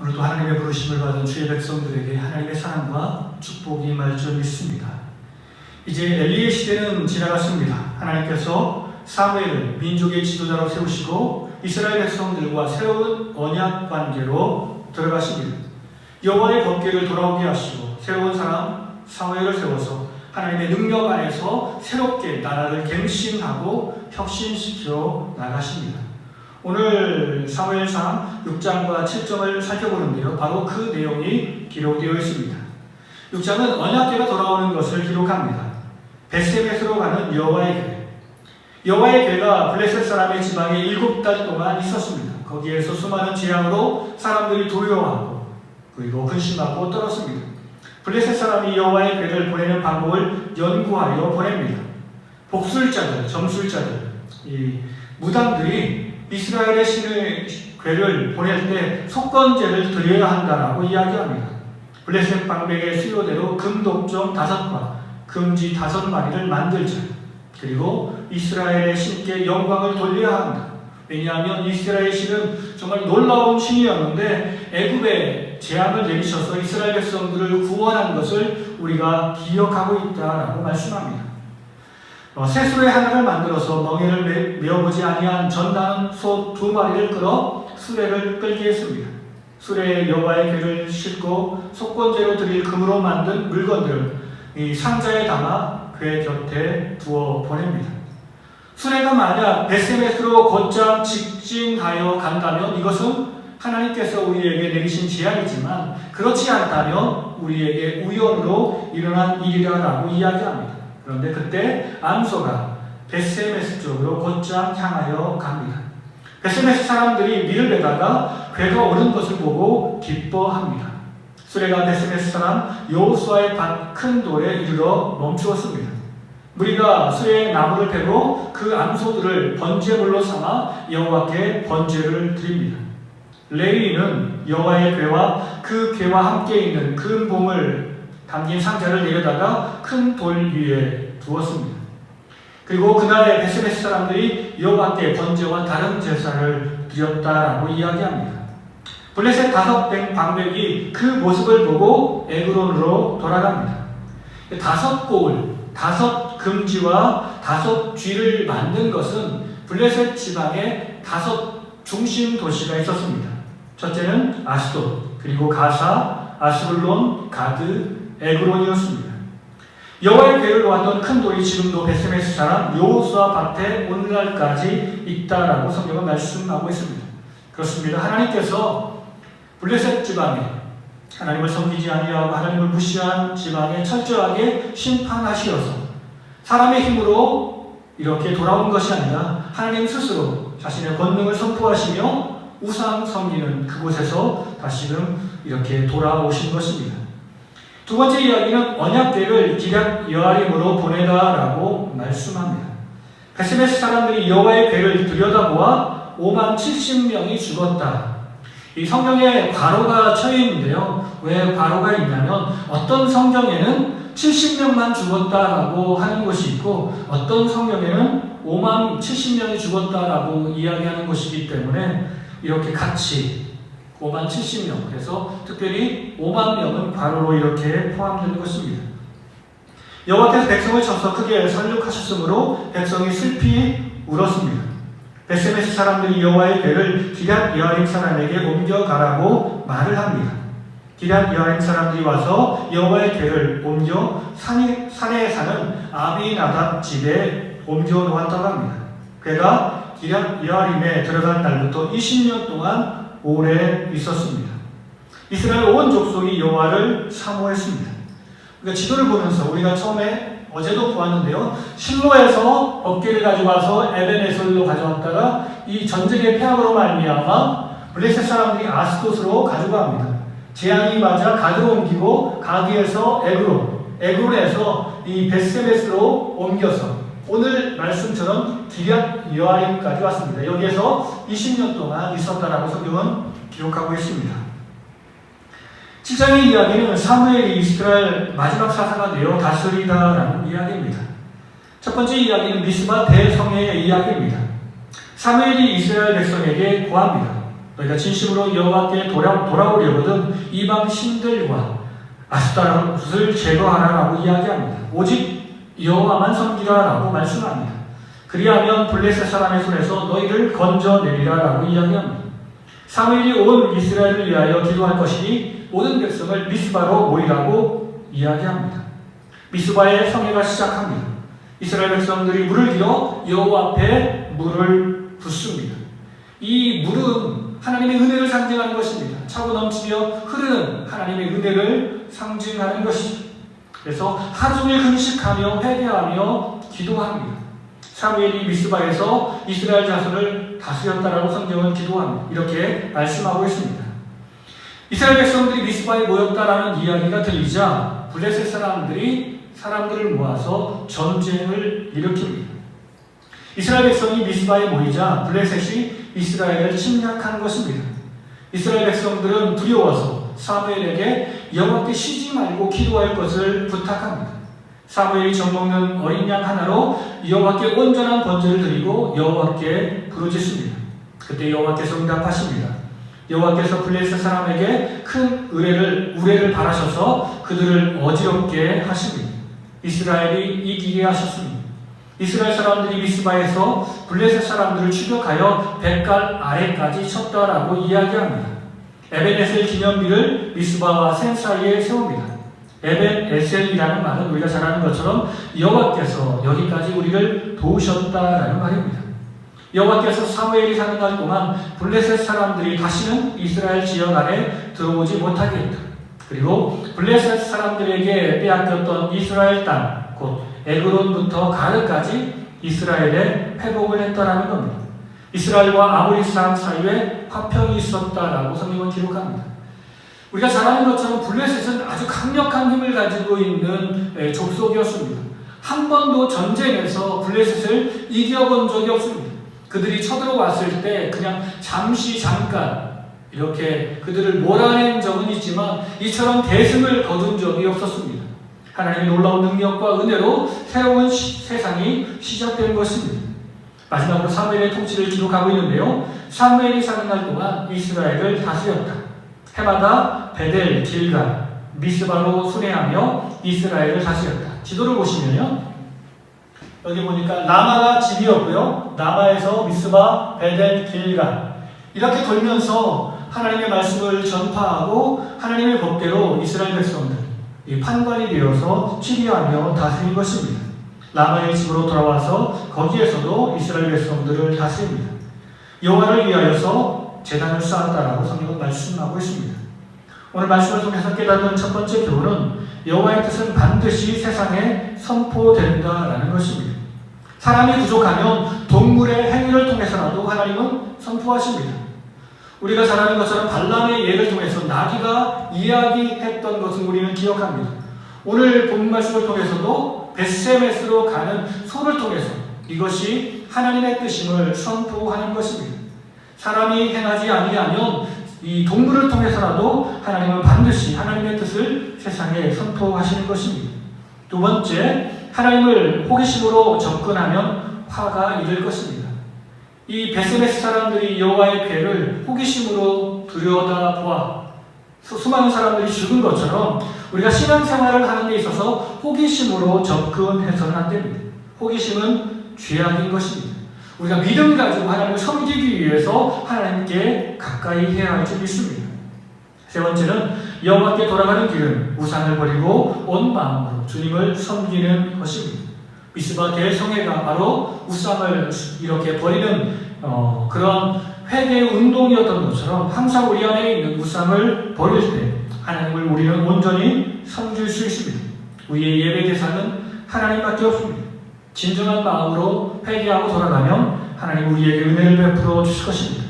오늘도 하나님의 부르심을 받은 주의 백성들에게 하나님의 사랑과 축복이 임할 줄 믿습니다. 이제 엘리의 시대는 지나갔습니다. 하나님께서 사무엘을 민족의 지도자로 세우시고 이스라엘 백성들과 새로운 언약 관계로 들어가십니다. 여호와의 법궤를 돌아오게 하시고 새로운 사람 사무엘을 세워서 하나님의 능력 안에서 새롭게 나라를 갱신하고 혁신시켜 나가십니다. 오늘 사무엘상 6장과 7장을 살펴보는데요. 바로 그 내용이 기록되어 있습니다. 6장은 언약궤가 돌아오는 것을 기록합니다. 벳세메스로 가는 여호와의 궤. 여호와의 궤가 블레셋 사람의 지방에 7달 동안 있었습니다. 거기에서 수많은 재앙으로 사람들이 두려워하고 그리고 근심하고 떨었습니다. 블레셋 사람이 여호와의 궤를 보내는 방법을 연구하여 보냅니다. 복술자들, 점술자들, 이 무당들이 이스라엘의 신의 궤를 보낼 때 속건제를 드려야 한다라고 이야기합니다. 블레셋 방백의 수요대로 금독점 5과 금지 5마리를 만들자. 그리고 이스라엘의 신께 영광을 돌려야 한다. 왜냐하면 이스라엘 신은 정말 놀라운 신이었는데 애굽에 재앙을 내리셔서 이스라엘 백성들을 구원한 것을 우리가 기억하고 있다라고 말씀합니다. 새수레 하나를 만들어서 멍에를 메어보지 아니한 전나는 소 2마리를 끌어 수레를 끌게 했습니다. 수레에 여호와의 궤를 싣고 속건제로 드릴 금으로 만든 물건들을 이 상자에 담아 궤 곁에 두어 보냅니다. 수레가 만약 벳세메스로 곧장 직진하여 간다면 이것은 하나님께서 우리에게 내리신 재앙이지만 그렇지 않다면 우리에게 우연으로 일어난 일이라고 이야기합니다. 그런데 그때 암소가 벳세메스 쪽으로 곧장 향하여 갑니다. 벳세메스 사람들이 밀을 매다가 궤가 오는 것을 보고 기뻐합니다. 수레가 벳세메스 사람 여호수아의 밭 큰 돌에 이르러 멈추었습니다. 무리가 수레에 나무를 패고 그 암소들을 번제물로 삼아 여호와께 번제를 드립니다. 레위인은 여호와의 궤와 그 궤와 함께 있는 큰 봉을 담긴 상자를 내려다가 큰 돌 위에 두었습니다. 그리고 그날에 벳세메스 사람들이 여호와께 번제와 다른 제사를 드렸다라고 이야기합니다. 블레셋 5뱅 방백이 그 모습을 보고 에그론으로 돌아갑니다. 5고을, 5 금지와 5 쥐를 만든 것은 블레셋 지방에 5 중심 도시가 있었습니다. 첫째는 아스돗, 그리고 가사, 아스불론, 가드, 에그론이었습니다. 여호와의 궤를 놓았던 큰 돌이 지금도 벳세메스 사람 여호수아 밭에 오늘날까지 있다라고 성경은 말씀하고 있습니다. 그렇습니다. 하나님께서 블레셋 지방에 하나님을 섬기지 아니하고 하나님을 무시한 지방에 철저하게 심판하시어서 사람의 힘으로 이렇게 돌아온 것이 아니라 하나님 스스로 자신의 권능을 선포하시며 우상 섬기는 그곳에서 다시금 이렇게 돌아오신 것입니다. 두 번째 이야기는 언약궤를 기럇 여아림으로 보내다라고 말씀합니다. 벳세메스 사람들이 여호와의 궤를 들여다보아 50,070명이 죽었다. 이 성경에 괄호가 쳐져 있는데요. 왜 괄호가 있냐면 어떤 성경에는 70명만 죽었다라고 하는 것이 있고 어떤 성경에는 50,070명이 죽었다라고 이야기하는 것이기 때문에 이렇게 같이 50,070명, 그래서 특별히 50,000명은 괄호로 이렇게 포함되는 것입니다. 여호와께서 백성을 쳐서 크게 살육하셨으므로 백성이 슬피 울었습니다. 벳세메스 사람들이 여호와의 궤를 기럇 여아림 사람에게 옮겨가라고 말을 합니다. 기럇 여아림 사람들이 와서 여호와의 궤를 옮겨 산에 사는 아비나답 집에 옮겨 놓았다고 합니다. 궤가 기럇 여아림에 들어간 날부터 20년 동안 오래 있었습니다. 이스라엘 온 족속이 여호와를 사모했습니다. 그러니까 지도를 보면서 우리가 처음에 어제도 보았는데요. 실로에서 법궤를 가지고 와서 에벤에설로 가져왔다가 이 전쟁의 패함으로 말미암아 블레셋 사람들이 아스돗으로 가지고 갑니다. 재앙이 맞아 가드로 옮기고 가드에서 에그론에서 이 벳세메스로 옮겨서 오늘 말씀처럼 기럇 여아림까지 왔습니다. 여기에서 20년 동안 있었다라고 성경은 기록하고 있습니다. 7장의 이야기는 사무엘이 이스라엘 마지막 사사가 되어 다스리다라는 이야기입니다. 첫 번째 이야기는 미스바 대성회의 이야기입니다. 사무엘이 이스라엘 백성에게 고합니다. 너희가 진심으로 여호와께 돌아오려거든 이방 신들과 아스타롯을 제거하라라고 이야기합니다. 오직 여호와만 섬기라라고 말씀합니다. 그리하면 블레셋 사람의 손에서 너희를 건져내리라라고 이야기합니다. 사무엘이 온 이스라엘을 위하여 기도할 것이니 모든 백성을 미스바로 모이라고 이야기합니다. 미스바의 성회가 시작합니다. 이스라엘 백성들이 물을 들여 여호와 앞에 물을 붓습니다. 이 물은 하나님의 은혜를 상징하는 것입니다. 차고 넘치며 흐르는 하나님의 은혜를 상징하는 것이죠. 그래서 하루 종일 금식하며 회개하며 기도합니다. 사무엘이 미스바에서 이스라엘 자손을 다스렸다라고 성경은 기도합니다. 이렇게 말씀하고 있습니다. 이스라엘 백성들이 미스바에 모였다라는 이야기가 들리자 블레셋 사람들이 사람들을 모아서 전쟁을 일으킵니다. 이스라엘 백성이 미스바에 모이자 블레셋이 이스라엘을 침략한 것입니다. 이스라엘 백성들은 두려워서 사무엘에게 여호와께 쉬지 말고 기도할 것을 부탁합니다. 사무엘이 젖먹는 어린 양 하나로 여호와께 온전한 번제를 드리고 여호와께 부르짖습니다. 그때 여호와께서 응답하십니다. 여호와께서 블레셋 사람에게 큰 우레를 바라셔서 그들을 어지럽게 하십니다. 이스라엘이 이기게 하셨습니다. 이스라엘 사람들이 미스바에서 블레셋 사람들을 추격하여 뱃갈 아래까지 쳤다라고 이야기합니다. 에벤에셀 기념비를 미스바와 센 사이에 세웁니다. 에벤에셀이라는 말은 우리가 잘 아는 것처럼 여호와께서 여기까지 우리를 도우셨다라는 말입니다. 여호와께서 사무엘이 사는 날 동안 블레셋 사람들이 다시는 이스라엘 지역 안에 들어오지 못하게 했다. 그리고 블레셋 사람들에게 빼앗겼던 이스라엘 땅, 곧 에그론부터 가르까지 이스라엘에 회복을 했다라는 겁니다. 이스라엘과 아모리 사람 사이에 화평이 있었다라고 성경은 기록합니다. 우리가 잘 아는 것처럼 블레셋은 아주 강력한 힘을 가지고 있는 족속이었습니다. 한 번도 전쟁에서 블레셋을 이겨본 적이 없습니다. 그들이 쳐들어왔을 때 그냥 잠깐 이렇게 그들을 몰아낸 적은 있지만 이처럼 대승을 거둔 적이 없었습니다. 하나님의 놀라운 능력과 은혜로 새로운 세상이 시작된 것입니다. 마지막으로 사무엘의 통치를 기록하고 있는데요. 사무엘이 사는 날 동안 이스라엘을 다스렸다. 해마다 베델, 길갈, 미스바로 순회하며 이스라엘을 다스렸다. 지도를 보시면요. 여기 보니까 라마가 집이었고요. 라마에서 미스바, 베델, 길갈 이렇게 돌면서 하나님의 말씀을 전파하고 하나님의 법대로 이스라엘 백성들 판관이 되어서 치리하며 다스린 것입니다. 라마의 집으로 돌아와서 거기에서도 이스라엘 백성들을 다스립니다. 여호와를 위하여서 제단을 쌓았다라고 성경은 말씀하고 있습니다. 오늘 말씀을 통해서 깨닫는 첫 번째 교훈은 여호와의 뜻은 반드시 세상에 선포된다라는 것입니다. 사람이 부족하면 동물의 행위를 통해서라도 하나님은 선포하십니다. 우리가 잘 아는 것처럼 발람의 예를 통해서 나귀가 이야기했던 것을 우리는 기억합니다. 오늘 본 말씀을 통해서도 벳세메스로 가는 소를 통해서 이것이 하나님의 뜻임을 선포하는 것입니다. 사람이 행하지 아니하면 이 동물을 통해서라도 하나님은 반드시 하나님의 뜻을 세상에 선포하시는 것입니다. 두 번째, 하나님을 호기심으로 접근하면 화가 이를 것입니다. 이 벳세메스 사람들이 여호와의 궤를 호기심으로 들여다보아 수많은 사람들이 죽은 것처럼 우리가 신앙생활을 하는 데 있어서 호기심으로 접근해서는 안 됩니다. 호기심은 죄악인 것입니다. 우리가 믿음 가지고 하나님을 섬기기 위해서 하나님께 가까이 해야 할 줄 믿습니다. 세 번째는 여호와께 돌아가는 길은 우상을 버리고 온 마음으로 주님을 섬기는 것입니다. 미스바 대성회가 바로 우상을 이렇게 버리는 그런 회개의 운동이었던 것처럼 항상 우리 안에 있는 우상을 버릴 때 하나님을 우리는 온전히 섬길 수 있습니다. 우리의 예배 대상은 하나님밖에 없습니다. 진정한 마음으로 회개하고 돌아가면 하나님 우리에게 은혜를 베풀어 주실 것입니다.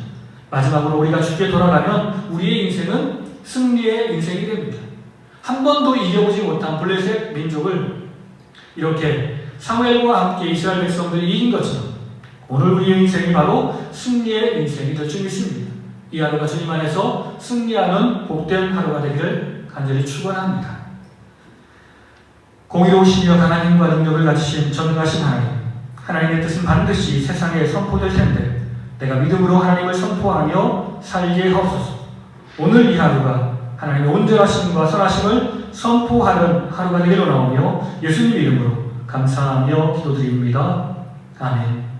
마지막으로 우리가 주께 돌아가면 우리의 인생은 승리의 인생이 됩니다. 한 번도 이겨보지 못한 블레셋 민족을 이렇게 사무엘과 함께 이스라엘 백성들이 이긴 것처럼 오늘 우리의 인생이 바로 승리의 인생이 될 줄 믿습니다. 이 하루가 주님 안에서 승리하는 복된 하루가 되기를 간절히 축원합니다. 공의로우시며 강한 힘과 능력을 가지신 전능하신 하나님, 하나님의 뜻은 반드시 세상에 선포될 텐데 내가 믿음으로 하나님을 선포하며 살게 하옵소서. 오늘 이 하루가 하나님의 온전하심과 선하심을 선포하는 하루가 되기로 나오며 예수님 이름으로 감사하며 기도드립니다. 아멘.